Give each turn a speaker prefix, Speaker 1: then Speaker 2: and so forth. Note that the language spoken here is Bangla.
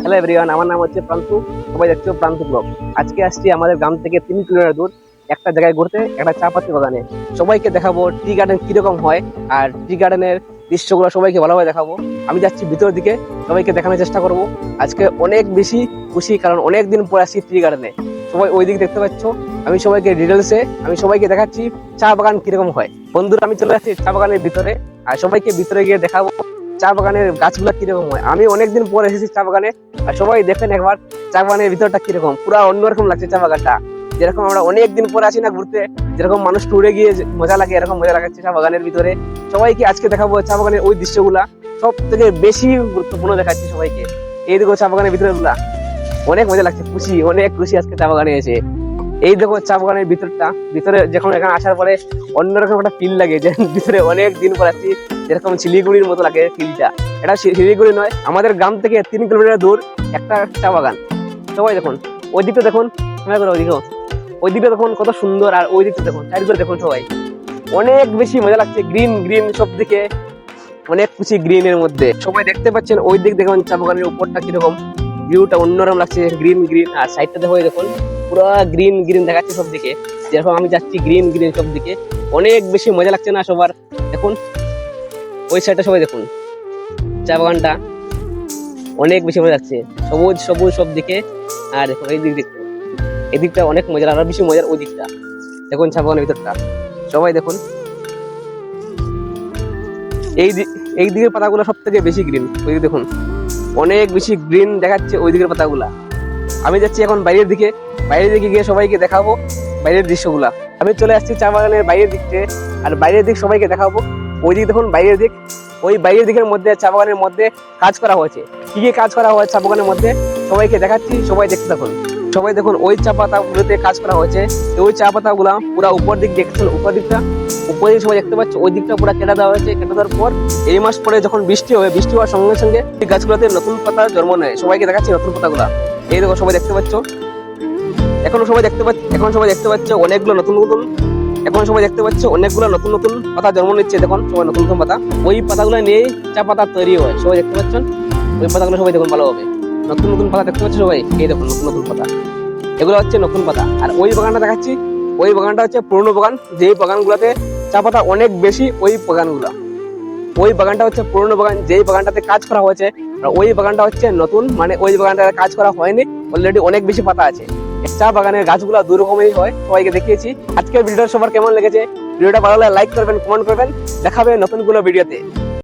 Speaker 1: হ্যালো এভরিওয়ান, আমার নাম হচ্ছে প্রান্তু। সবাই দেখছো প্রান্তু ব্লগ। আজকে আসছি আমাদের গ্রাম থেকে 3 কিলোমিটার দূর একটা জায়গায় ঘুরতে, একটা চা পাতি বাগানে। সবাইকে দেখাবো টি গার্ডেন কিরকম হয় আর টি গার্ডেনের দৃশ্যগুলো সবাইকে ভালোভাবে দেখাবো। আমি যাচ্ছি ভিতরের দিকে, সবাইকে দেখানোর চেষ্টা করব। আজকে অনেক বেশি খুশি, কারণ অনেক দিন পর আসছি টি গার্ডেনে। সবাই ওই দিকে দেখতে পাচ্ছ। আমি সবাইকে ডিটেলসে সবাইকে দেখাচ্ছি চা বাগান কিরকম হয়। বন্ধুরা, আমি চলে যাচ্ছি চা বাগানের ভিতরে আর সবাইকে ভিতরে গিয়ে দেখাবো চা বাগানের গাছগুলা কিরকম হয়। আমি অনেকদিন পর এসেছি চা বাগানে, আর সবাই দেখেন একবার চা বাগানের ভিতরটা কিরকম। পুরো অন্যরকম লাগছে চা বাগানটা। যেরকম আমরা অনেকদিন পর আসি না ঘুরতে, যেরকম মানুষ টুরে গিয়ে মজা লাগে, এরকম মজা লাগাচ্ছে চা বাগানের ভিতরে। সবাইকে আজকে দেখাবো চা বাগানের ওই দৃশ্যগুলা, সব থেকে বেশি গুরুত্বপূর্ণ দেখাচ্ছি সবাইকে। এই দেখো চা বাগানের ভিতরে গুলা, অনেক মজা লাগছে, খুশি, অনেক খুশি আজকে চা বাগানে এসে। এই দেখো চা বাগানের ভিতরটা, ভিতরে যখন এখানে আসার পরে অন্যরকম একটা ফিল লাগে, যে ভিতরে অনেক দিন পর আসছি, যেরকম শিলিগুড়ির মতো লাগে ফিলটা। এটা শিলিগুড়ি নয়, আমাদের গ্রাম থেকে 3 কিলোমিটার দূর একটা চা বাগান। সবাই দেখুন ওই দিকটা, দেখুন ওইদিকে, ওই দিকটা দেখুন কত সুন্দর, আর ওই দিকটা দেখুন, চারিদিকে দেখুন। সবাই অনেক বেশি মজা লাগছে, গ্রিন গ্রিন সব দিকে, অনেক খুশি গ্রিনের মধ্যে। সবাই দেখতে পাচ্ছেন ওই দিক দেখুন চা বাগানের উপরটা কিরকম, ভিউটা অন্যরকম লাগছে, গ্রিন গ্রিন। আর সাইডটা দেখো, দেখুন পুরো গ্রিন গ্রিন দেখাচ্ছে সব দিকে, যেরকম আমি যাচ্ছি গ্রিন গ্রিন সব দিকে। অনেক বেশি মজা লাগছে না সবার? দেখুন ওই সাইডটা, সবাই দেখুন চা বাগানটা, অনেক বেশি মজা লাগছে, সবুজ সবুজ সব দিকে। আর দেখুন এই দিক দেখুন, এই দিকটা অনেক মজার, আরো বেশি মজার ওই দিকটা। দেখুন চা বাগানের ভিতরটা, সবাই দেখুন এই দিকের পাতাগুলো সব থেকে বেশি গ্রিন। ওই দেখুন অনেক বেশি গ্রিন দেখাচ্ছে ওই দিকের পাতাগুলা। আমি যাচ্ছি এখন বাইরের দিকে, বাইরের দিকে গিয়ে সবাইকে দেখাবো বাইরের দৃশ্যগুলা। আমি চলে আসছি চা বাগানের বাইরের দিকে, আর বাইরের দিক সবাইকে দেখাবো। ওই দিক দেখুন বাইরের দিক, ওই বাইরের দিকের মধ্যে চা বাগানের মধ্যে কাজ করা হয়েছে। কি কি কাজ করা হয়েছে চা বাগানের মধ্যে সবাইকে দেখাচ্ছি, সবাই দেখতে থাকুন। সবাই দেখুন ওই চা পাতাগুলোতে কাজ করা হয়েছে। ওই চা পাতাগুলা পুরো উপর দিক দেখছেন, উপর দিকটা, উপর দিকে সবাই দেখতে পাচ্ছে, ওই দিকটা পুরো কেটে দেওয়া হয়েছে। কেটে দেওয়ার পর এই মাস পরে যখন বৃষ্টি হবে, বৃষ্টি হওয়ার সঙ্গে সঙ্গে এই গাছগুলোতে নতুন পাতা জন্ম নেয়। সবাইকে দেখাচ্ছি নতুন পাতাগুলা। এই দেখো সবাই দেখতে পাচ্ছ, এখন সবাই দেখতে পাচ্ছে অনেকগুলো নতুন নতুন, এখন সবাই দেখতে পাচ্ছে অনেকগুলো নতুন নতুন পাতা জন্ম নিচ্ছে। দেখুন সবাই নতুন নতুন পাতা, ওই পাতাগুলো নিয়েই চা পাতা তৈরি হয়। সবাই দেখতে পাচ্ছেন ওই পাতাগুলো, সবাই দেখুন ভালোভাবে, নতুন নতুন পাতা দেখতে পাচ্ছে সবাই। এই দেখুন নতুন নতুন পাতা, এগুলো হচ্ছে নতুন পাতা। আর ওই বাগানটা দেখাচ্ছি, ওই বাগানটা হচ্ছে পুরনো বাগান, যেই বাগানগুলোতে চা পাতা অনেক বেশি, ওই বাগানগুলো। ওই বাগানটা হচ্ছে পুরনো বাগান, যেই বাগানটাতে কাজ করা হয়েছে। আর ওই বাগানটা হচ্ছে নতুন, মানে ওই বাগানটাতে কাজ করা হয়নি, অলরেডি অনেক বেশি পাতা আছে। চা বাগানের গাছগুলো দু রকমেরই হয়, সবাইকে দেখিয়েছি। আজকের ভিডিওটা সবার কেমন লেগেছে? ভিডিওটা ভালো লাগলে লাইক করবেন, কমেন্ট করবেন। দেখাবে নতুন কোনো ভিডিওতে।